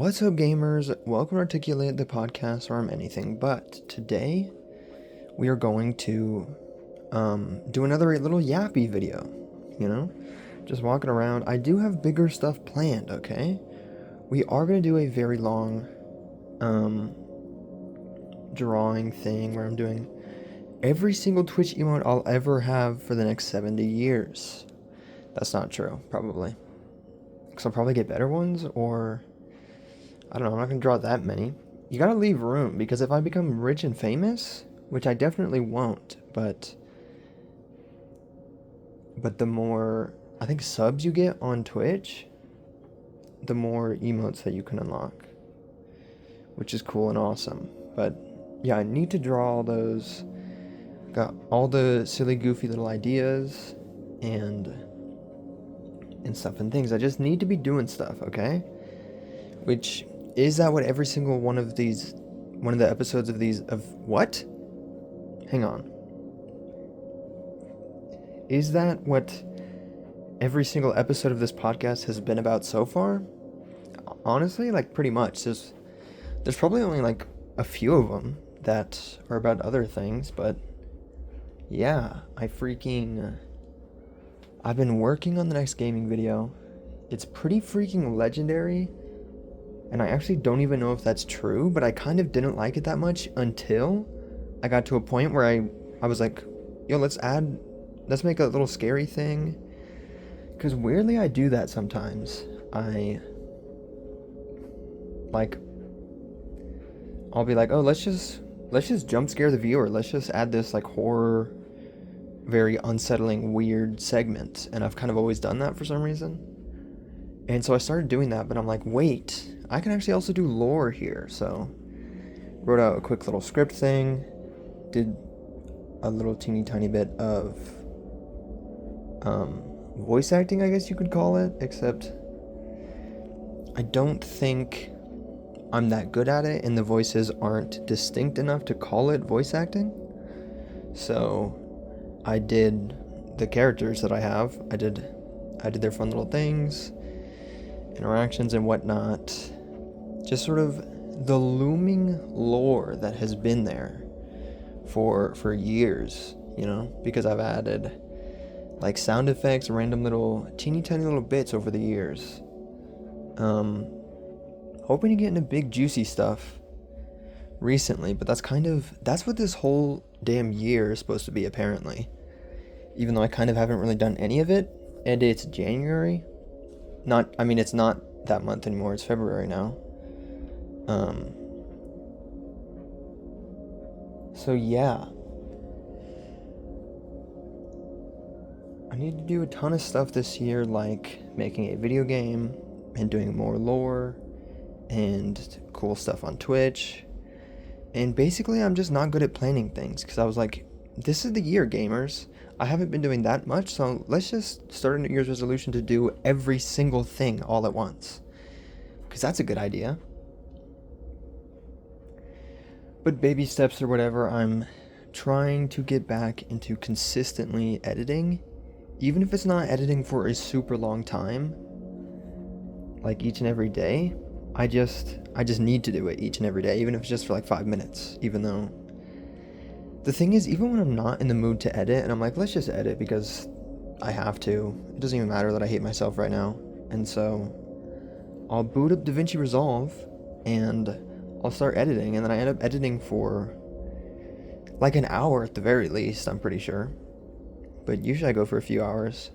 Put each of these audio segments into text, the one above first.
What's up, gamers? Welcome to Articulate, the podcast where I'm anything but. Today, we are going to do another little yappy video, Just walking around. I do have bigger stuff planned, okay? We are going to do a very long drawing thing where I'm doing every single Twitch emote I'll ever have for the next 70 years. That's not true, probably. Because I'll probably get better ones, or I don't know, I'm not going to draw that many. You gotta leave room, because if I become rich and famous, which I definitely won't, but the more, I think, subs you get on Twitch, the more emotes that you can unlock, which is cool and awesome. But yeah, I need to draw all those, got all the silly, goofy little ideas, and stuff and things. I just need to be doing stuff, okay? Which, is that what every single one of the episodes of these, of what? Hang on. Is that what every single episode of this podcast has been about so far? Honestly, like, pretty much. There's probably only, like, a few of them that are about other things, but yeah, I've been working on the next gaming video. It's pretty freaking legendary, and I actually don't even know if that's true, but I kind of didn't like it that much until I got to a point where I was like, yo, let's make a little scary thing. Because weirdly, I do that sometimes. I'll be like, oh, let's just jump scare the viewer. Let's just add this, like, horror, very unsettling, weird segment. And I've kind of always done that for some reason. And so I started doing that, but I'm like, wait, I can actually also do lore here. So wrote out a quick little script thing, did a little teeny tiny bit of voice acting, I guess you could call it, except I don't think I'm that good at it, and the voices aren't distinct enough to call it voice acting. So I did the characters that I have. I did their fun little things, interactions and whatnot. Just sort of the looming lore that has been there for years, because I've added, like, sound effects, random little teeny tiny little bits over the years. Hoping to get into big juicy stuff recently, but that's what this whole damn year is supposed to be, apparently. Even though I kind of haven't really done any of it, and it's January. It's not that month anymore, it's February now. So yeah. I need to do a ton of stuff this year, like making a video game and doing more lore and cool stuff on Twitch. And basically, I'm just not good at planning things, because I was like, this is the year, gamers. I haven't been doing that much, so let's just start a New Year's resolution to do every single thing all at once. Because that's a good idea. But baby steps or whatever, I'm trying to get back into consistently editing. Even if it's not editing for a super long time, like each and every day, I just need to do it each and every day, even if it's just for like 5 minutes. Even though the thing is, even when I'm not in the mood to edit and I'm like, let's just edit because I have to, it doesn't even matter that I hate myself right now. And so I'll boot up DaVinci Resolve and I'll start editing, and then I end up editing for like an hour at the very least, I'm pretty sure. But usually I go for a few hours.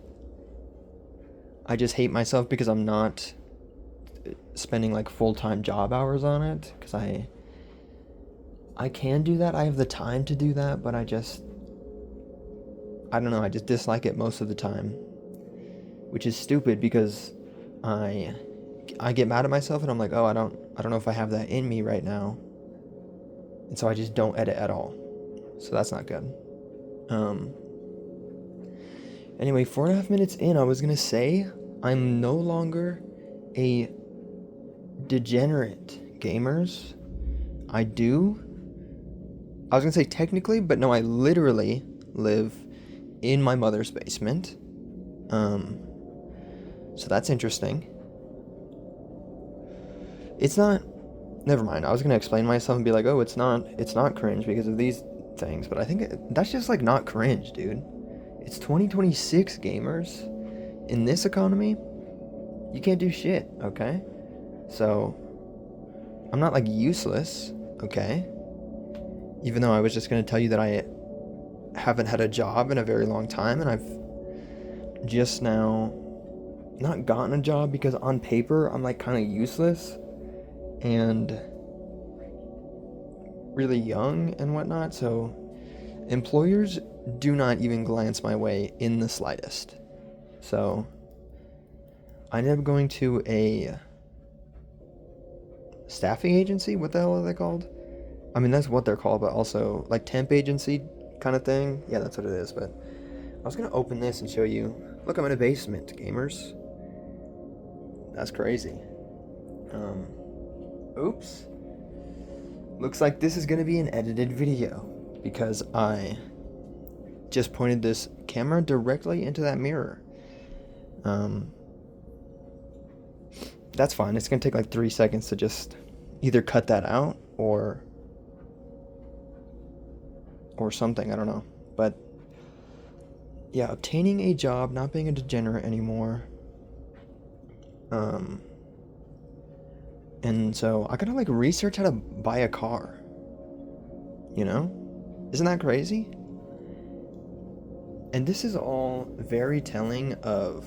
I just hate myself because I'm not spending like full-time job hours on it, because I can do that. I have the time to do that, but I just dislike it most of the time, which is stupid because I get mad at myself and I'm like, oh, I don't know if I have that in me right now. And so I just don't edit at all. So that's not good. Anyway, 4.5 minutes in, I was gonna say I'm no longer a degenerate, gamers. I was gonna say technically, but no, I literally live in my mother's basement. So that's interesting. It's not. Never mind. I was gonna explain myself and be like, oh, it's not cringe because of these things, but I think that's just like not cringe, dude. It's 2026, gamers. In this economy, you can't do shit, okay? So, I'm not like useless, okay? Even though I was just gonna tell you that I haven't had a job in a very long time, and I've just now not gotten a job because on paper I'm like kind of useless and really young and whatnot, so employers do not even glance my way in the slightest. So I ended up going to a staffing agency. What the hell are they called? I mean, that's what they're called, but also like temp agency kind of thing. Yeah, that's what it is. But I was gonna open this and show you. Look, I'm in a basement, gamers. That's crazy. Oops. Looks like this is gonna be an edited video because I just pointed this camera directly into that mirror. That's fine. It's gonna take like 3 seconds to just either cut that out or something. I don't know. But yeah, obtaining a job, not being a degenerate anymore. And so I gotta like research how to buy a car. You know? Isn't that crazy? And this is all very telling of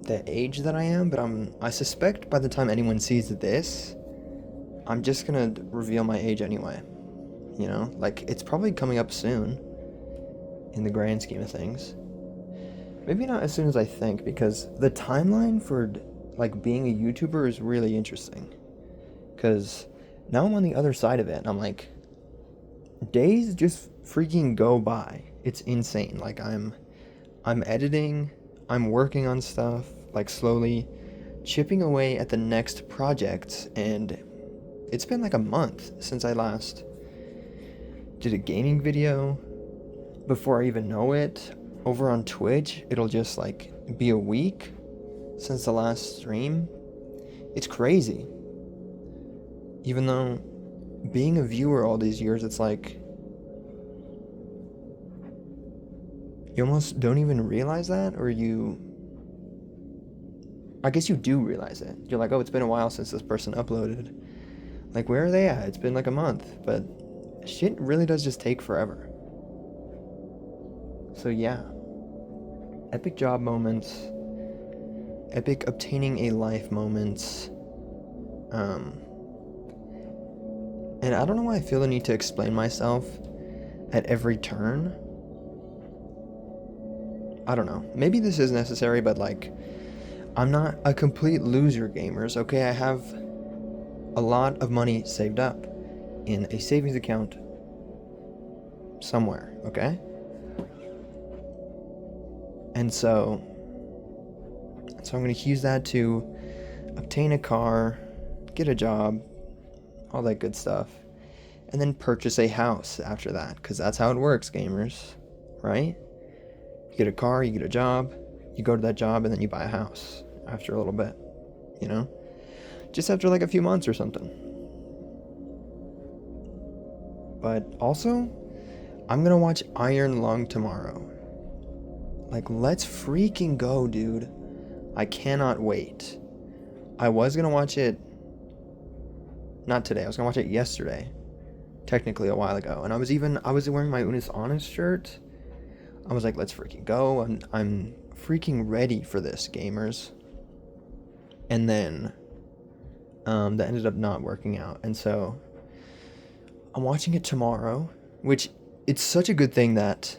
the age that I am, but I suspect by the time anyone sees this, I'm just gonna reveal my age anyway. You know? Like, it's probably coming up soon in the grand scheme of things. Maybe not as soon as I think, because the timeline for like being a YouTuber is really interesting. Because now I'm on the other side of it, and I'm like, days just freaking go by. It's insane. Like I'm editing, I'm working on stuff, like slowly chipping away at the next project, and it's been like a month since I last did a gaming video. Before I even know it, over on Twitch, it'll just like be a week since the last stream. It's crazy. Even though being a viewer all these years, it's like you almost don't even realize that, or I guess you do realize it. You're like, oh, it's been a while since this person uploaded. Like, where are they at? It's been like a month, but shit really does just take forever. So yeah, epic job moments, epic obtaining a life moments. And I don't know why I feel the need to explain myself at every turn. I don't know. Maybe this is necessary, but like, I'm not a complete loser, gamers, okay? I have a lot of money saved up in a savings account somewhere, okay? And so I'm going to use that to obtain a car, get a job, all that good stuff, and then purchase a house after that, because that's how it works, gamers, right? You get a car, you get a job, you go to that job, and then you buy a house after a little bit, you know? Just after like a few months or something. But also, I'm gonna watch Iron Lung tomorrow. Like, let's freaking go, dude. I cannot wait. I was gonna watch it, not today, I was gonna watch it yesterday. Technically a while ago. And I was wearing my Unis Honest shirt. I was like, let's freaking go. I'm freaking ready for this, gamers. And then, that ended up not working out. And so, I'm watching it tomorrow, which it's such a good thing that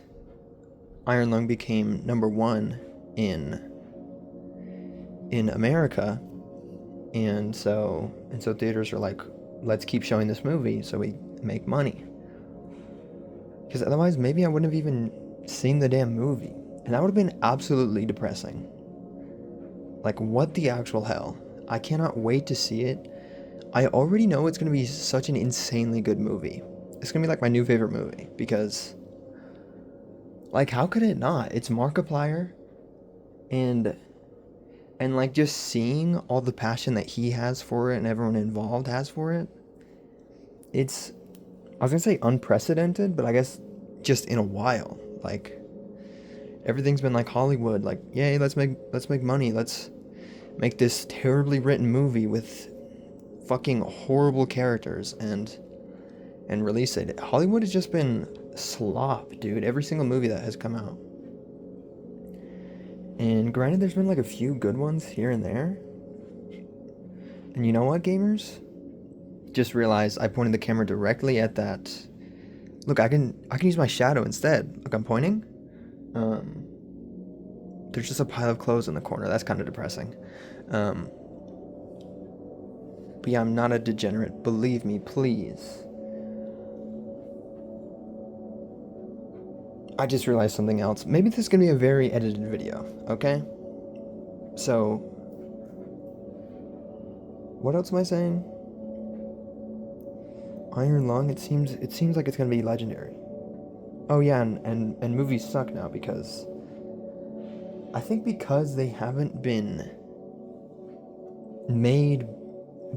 Iron Lung became #1 in America, and so theaters are like, let's keep showing this movie so we make money, because otherwise maybe I wouldn't have even seen the damn movie, and that would have been absolutely depressing. Like, what the actual hell? I cannot wait to see it. I already know it's going to be such an insanely good movie. It's going to be like my new favorite movie, because like, how could it not? It's Markiplier, and And like just seeing all the passion that he has for it and everyone involved has for it, it's, I was gonna say unprecedented, but I guess just in a while. Like everything's been like Hollywood, like, yay, let's make money, let's make this terribly written movie with fucking horrible characters and release it. Hollywood has just been slop, dude. Every single movie that has come out. And granted, there's been like a few good ones here and there. And you know what, gamers? Just realized I pointed the camera directly at that. Look, I can use my shadow instead. Look, I'm pointing. There's just a pile of clothes in the corner. That's kind of depressing. But yeah, I'm not a degenerate. Believe me, please. I just realized something else. Maybe this is going to be a very edited video, okay? So, what else am I saying? Iron Lung, it seems like it's going to be legendary. Oh yeah, and movies suck now because I think because they haven't been made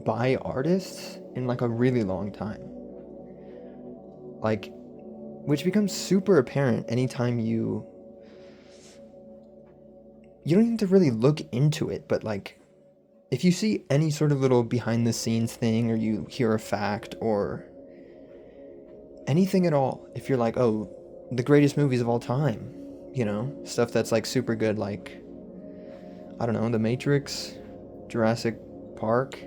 by artists in like a really long time. Like, which becomes super apparent anytime you don't need to really look into it, but like if you see any sort of little behind the scenes thing, or you hear a fact or anything at all, if you're like, oh, the greatest movies of all time, you know, stuff that's like super good, like, I don't know, The Matrix, Jurassic Park,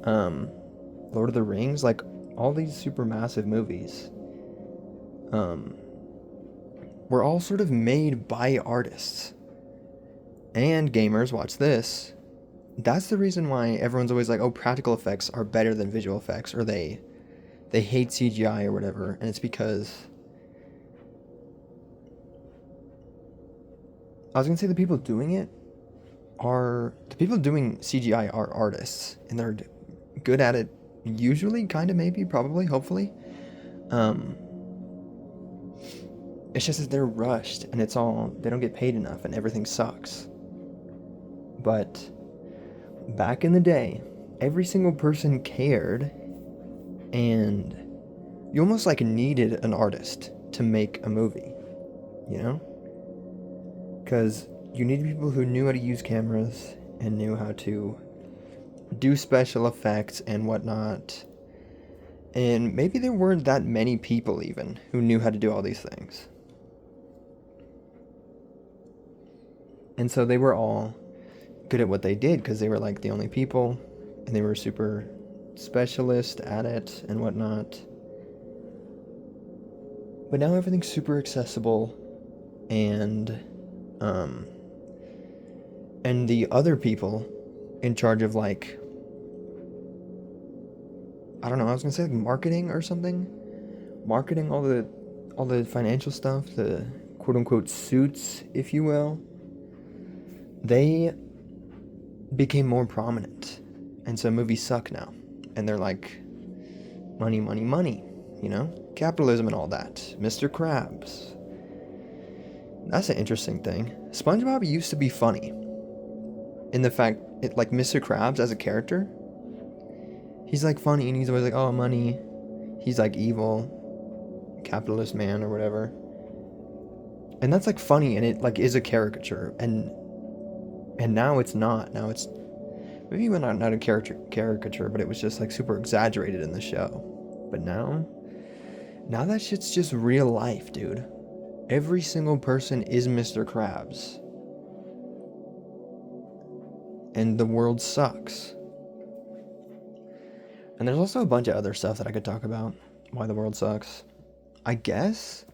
Lord of the Rings, like all these super massive movies, were all sort of made by artists. And gamers, watch this. That's the reason why everyone's always like, oh, practical effects are better than visual effects, or they hate CGI or whatever. And it's because I was gonna say the people doing CGI are artists, and they're good at it usually, kind of, maybe, probably, hopefully. It's just that they're rushed and they don't get paid enough and everything sucks. But back in the day, every single person cared, and you almost like needed an artist to make a movie, you know? Because you needed people who knew how to use cameras and knew how to do special effects and whatnot. And maybe there weren't that many people even who knew how to do all these things. And so they were all good at what they did because they were like the only people, and they were super specialist at it and whatnot. But now everything's super accessible, and the other people in charge of, like, I don't know, I was gonna say like marketing or something, marketing all the financial stuff, the quote unquote suits, if you will, they became more prominent, and so movies suck now, and they're like, money, money, money, you know, capitalism and all that. Mr. Krabs. That's an interesting thing. SpongeBob used to be funny in the fact, like Mr. Krabs as a character, he's like funny, and he's always like, oh, money. He's like evil, capitalist man or whatever, and that's like funny, and it like is a caricature, and now it's not. Now it's maybe even not a caricature, but it was just like super exaggerated in the show. But now that shit's just real life, dude. Every single person is Mr. Krabs. And the world sucks. And there's also a bunch of other stuff that I could talk about. Why the world sucks. I guess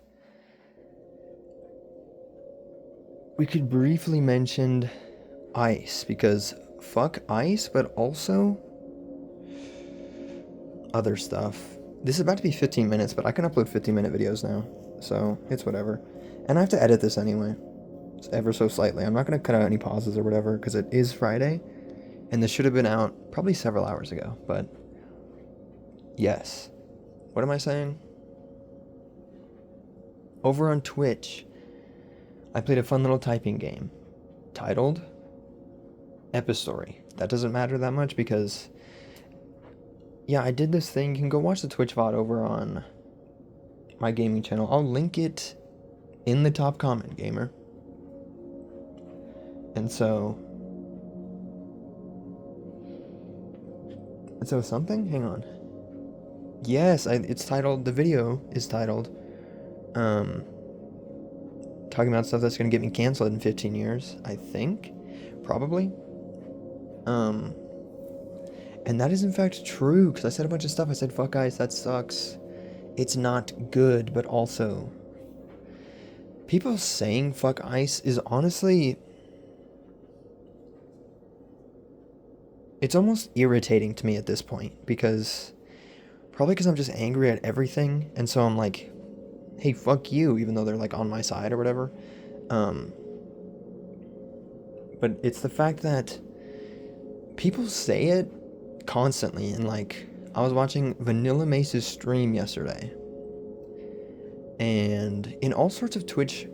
we could briefly mention ice, because fuck ice, but also other stuff. This is about to be 15 minutes, but I can upload 15-minute videos now, so it's whatever. And I have to edit this anyway, ever so slightly. I'm not going to cut out any pauses or whatever, because it is Friday, and this should have been out probably several hours ago, but yes. What am I saying? Over on Twitch, I played a fun little typing game titled Epistory. That doesn't matter that much because, yeah, I did this thing. You can go watch the Twitch VOD over on my gaming channel. I'll link it in the top comment, gamer. And so something? Hang on. Yes, it's titled, the video is titled, talking about stuff that's going to get me canceled in 15 years, I think. Probably. And that is in fact true, because I said a bunch of stuff. I said, fuck ice, that sucks. It's not good, but also, people saying fuck ice is honestly, it's almost irritating to me at this point, because, probably because I'm just angry at everything, and so I'm like, hey, fuck you, even though they're like on my side or whatever. But it's the fact that people say it constantly, and like, I was watching Vanilla Mace's stream yesterday, and in all sorts of Twitch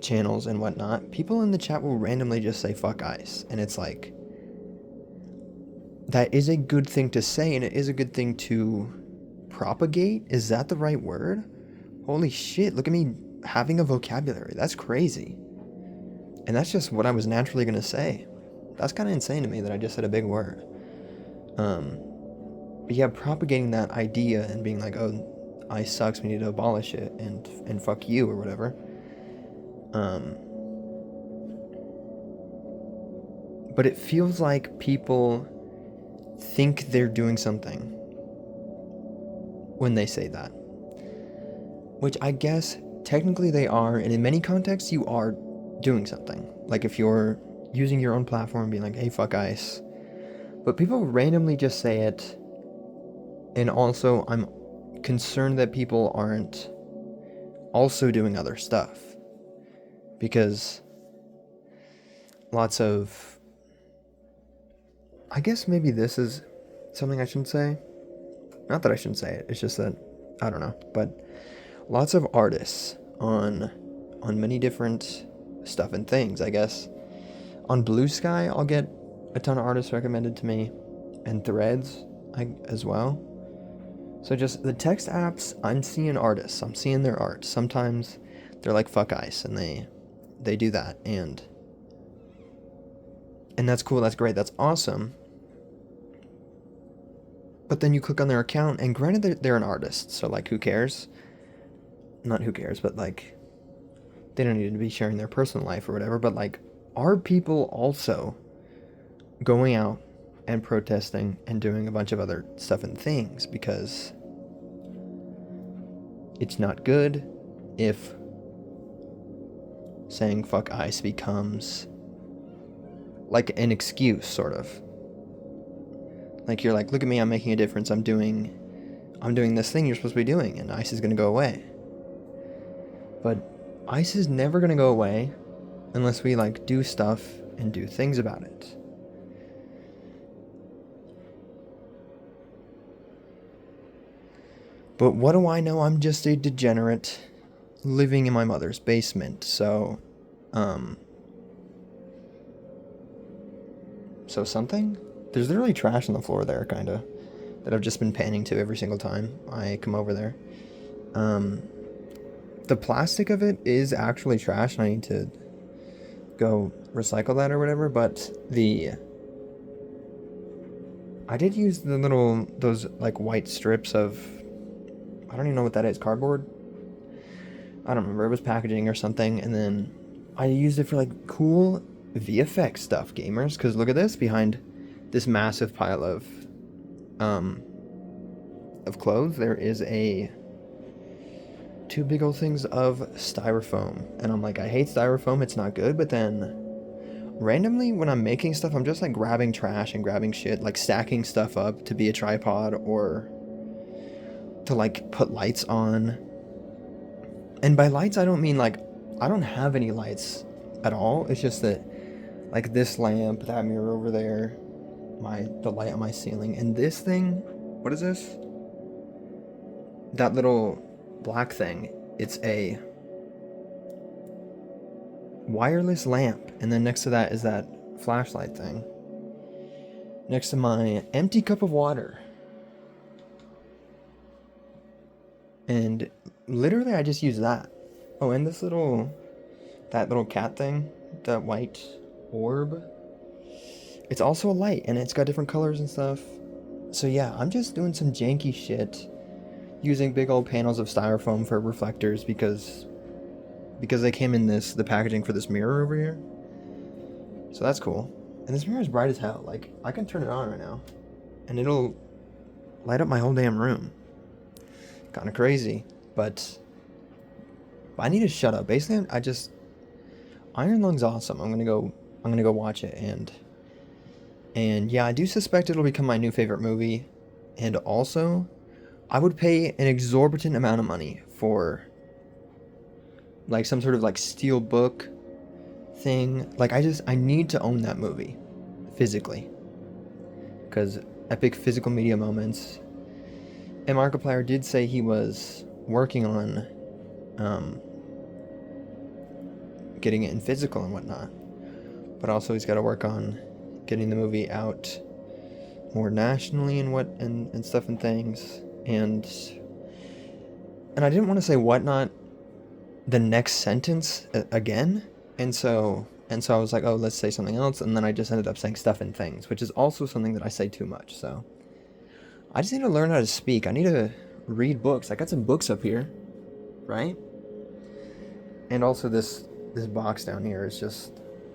channels and whatnot, people in the chat will randomly just say fuck ice, and it's like, that is a good thing to say, and it is a good thing to propagate. Is that the right word? Holy shit, look at me having a vocabulary. That's crazy. And that's just what I was naturally gonna say. That's kind of insane to me that I just said a big word. But yeah, propagating that idea and being like, oh, ice sucks, we need to abolish it, and fuck you, or whatever. But it feels like people think they're doing something when they say that. Which I guess technically they are, and in many contexts you are doing something. Like if you're using your own platform and being like, hey, fuck ice. But people randomly just say it, and also I'm concerned that people aren't also doing other stuff. Because lots of, I guess maybe this is something I shouldn't say. Not that I shouldn't say it, it's just that, I don't know. But lots of artists on many different stuff and things, I guess. On Blue Sky, I'll get a ton of artists recommended to me, and Threads as well. So just the text apps, I'm seeing artists, I'm seeing their art. Sometimes they're like fuck ice, and they do that, and that's cool, that's great, that's awesome. But then you click on their account, and granted they're an artist, so like who cares? Not who cares, but like they don't need to be sharing their personal life or whatever, but like, are people also going out and protesting and doing a bunch of other stuff and things? Because it's not good if saying fuck ice becomes like an excuse, sort of. Like you're like, look at me, I'm making a difference, I'm doing this thing you're supposed to be doing, and ice is gonna go away. But ice is never gonna go away unless we like do stuff and do things about it. But what do I know? I'm just a degenerate living in my mother's basement, so something? There's literally trash on the floor there, kinda, that I've just been panning to every single time I come over there. The plastic of it is actually trash, and I need to go recycle that or whatever, but I did use those like white strips of, I don't even know what that is, cardboard? I don't remember, it was packaging or something, and then I used it for like cool VFX stuff, gamers, because look at this, behind this massive pile of clothes, there is two big old things of styrofoam, and I'm like, I hate styrofoam, it's not good, but then randomly when I'm making stuff, I'm just like grabbing trash and grabbing shit, like stacking stuff up to be a tripod or to like put lights on. And by lights, I don't mean like, I don't have any lights at all, it's just that like this lamp, that mirror over there, the light on my ceiling, and this thing, what is this? That little black thing, it's a wireless lamp, and then next to that is that flashlight thing next to my empty cup of water. And literally I just use that. Oh, and that little cat thing, that white orb, it's also a light and it's got different colors and stuff. So yeah, I'm just doing some janky shit using big old panels of styrofoam for reflectors because they came in the packaging for this mirror over here. So that's cool. And this mirror is bright as hell. Like, I can turn it on right now and it'll light up my whole damn room. Kind of crazy, but I need to shut up. Basically, Iron Lung's awesome. I'm gonna go watch it, and yeah, I do suspect it'll become my new favorite movie. And also, I would pay an exorbitant amount of money for like some sort of like steel book thing. Like, I need to own that movie physically, because epic physical media moments. And Markiplier did say he was working on getting it in physical and whatnot, but also he's got to work on getting the movie out more nationally and stuff and things. And I didn't want to say whatnot the next sentence again, and so I was like, oh, let's say something else, and then I just ended up saying stuff and things, which is also something that I say too much. So I just need to learn how to speak. I need to read books. I got some books up here, right? And also this box down here is just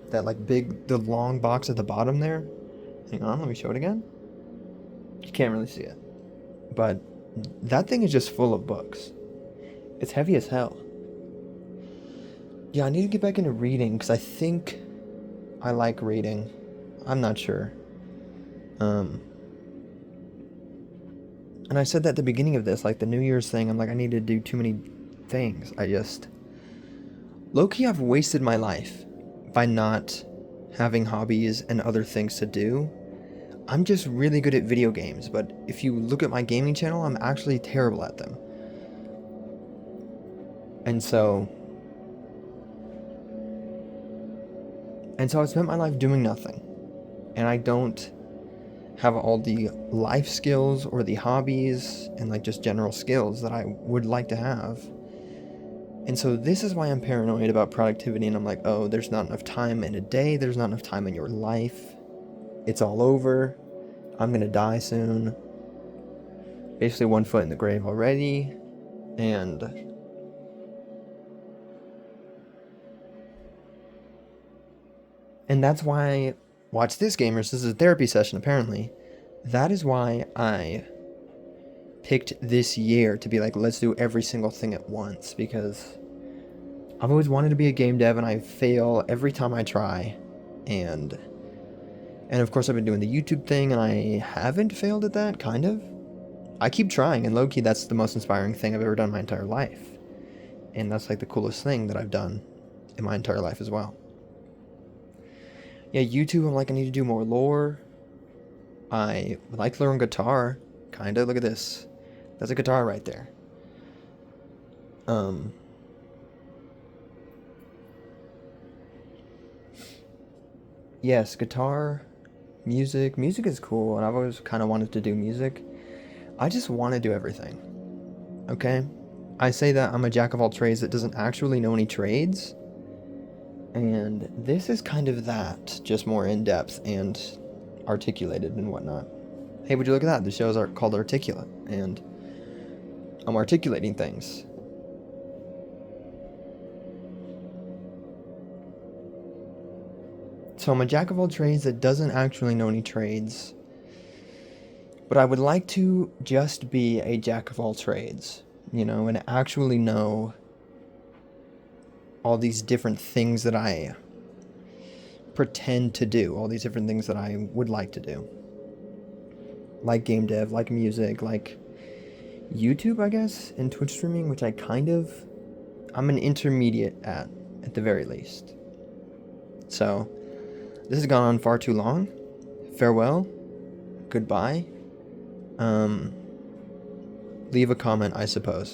that like the long box at the bottom there. Hang on, let me show it again. You can't really see it, but that thing is just full of books. It's heavy as hell. Yeah, I need to get back into reading because I think I like reading. I'm not sure. And I said that at the beginning of this, like the New Year's thing, I'm like, I need to do too many things. Low-key, I've wasted my life by not having hobbies and other things to do. I'm just really good at video games, but if you look at my gaming channel, I'm actually terrible at them. And so I spent my life doing nothing. And I don't have all the life skills or the hobbies and like just general skills that I would like to have. And so this is why I'm paranoid about productivity, and I'm like, oh, there's not enough time in a day, there's not enough time in your life. It's all over. I'm gonna die soon. Basically 1 foot in the grave already. And that's why, watch this, gamers, this is a therapy session apparently. That is why I picked this year to be like, let's do every single thing at once, because I've always wanted to be a game dev and I fail every time I try. And of course I've been doing the YouTube thing and I haven't failed at that, kind of. I keep trying, and low-key that's the most inspiring thing I've ever done in my entire life. And that's like the coolest thing that I've done in my entire life as well. Yeah, YouTube, I'm like, I need to do more lore. I like learning guitar, kinda. Look at this. That's a guitar right there. Yes, guitar, music. Music is cool, and I've always kind of wanted to do music. I just want to do everything. Okay? I say that I'm a jack of all trades that doesn't actually know any trades. And this is kind of that, just more in-depth and articulated and whatnot. Hey, would you look at that? The shows are called Articulate, and I'm articulating things. So I'm a jack of all trades that doesn't actually know any trades. But I would like to just be a jack of all trades, and actually know all these different things that I pretend to do, all these different things that I would like to do. Like game dev, like music, like YouTube, I guess, and Twitch streaming, which I'm an intermediate at the very least. So, this has gone on far too long. Farewell. Goodbye. Leave a comment, I suppose.